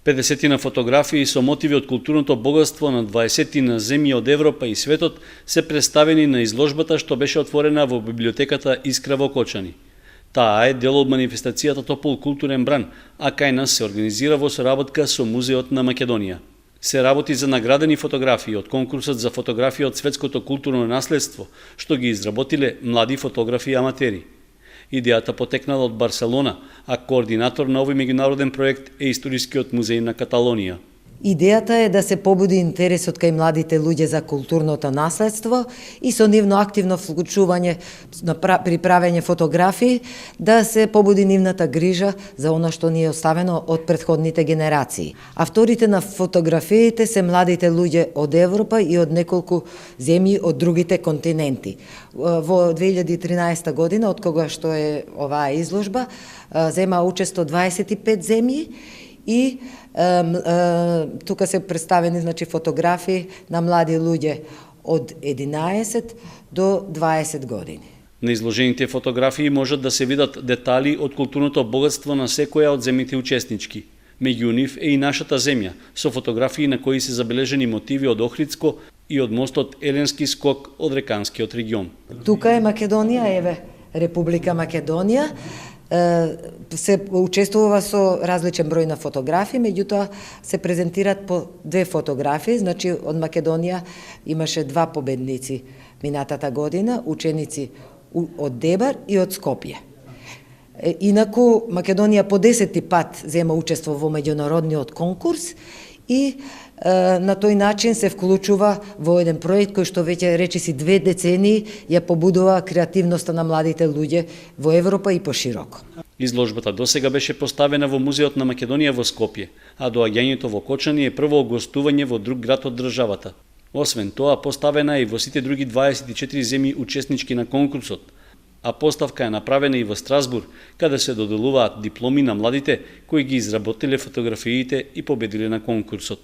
50 фотографии со мотиви од културното богатство на 20 земји од Европа и светот се представени на изложбата што беше отворена во библиотеката Искра во Кочани. Таа е дел од манифестацијата Топол културен бран, а кај нас се организира во соработка со Музеот на Македонија. Се работи за наградени фотографии од конкурсот за фотографија од светското културно наследство, што ги изработиле млади фотографи и аматери. Идејата потекнала од Барселона, а координатор на овој меѓународен проект е Историскиот музеј на Каталонија. Идејата е да се побуди интересот кај младите луѓе за културното наследство и со нивно активно вклучување при правење фотографии да се побуди нивната грижа за она што ни е оставено од претходните генерации. Авторите на фотографиите се младите луѓе од Европа и од неколку земји од другите континенти. Во 2013 година, од кога што е оваа изложба, зема учество 25 земји и тука се представени фотографии на млади луѓе од 11 до 20 години. На изложените фотографии можат да се видат детали од културното богатство на секоја од земјите учеснички. Меѓу нив е и нашата земја, со фотографии на кои се забележени мотиви од Охридско и од мостот Еленски скок од Реканскиот регион. Тука е Македонија, еве, Република Македонија. Се учествува со различен број на фотографии, меѓутоа се презентираат по две фотографии, од Македонија имаше два победници минатата година, ученици од Дебар и од Скопје. Инаку Македонија по 10 пат зема учество во меѓународниот конкурс и на тој начин се вклучува во еден проект кој што веќе речиси 2 децении ја побудува креативноста на младите луѓе во Европа и пошироко. Изложбата досега беше поставена во Музеот на Македонија во Скопје, а доаѓањето во Кочани е прво гостување во друг град од државата. Освен тоа, поставена е и во сите други 24 земји учеснички на конкурсот, а поставка е направена и во Страсбург, каде се доделуваат дипломи на младите кои ги изработиле фотографиите и победиле на конкурсот.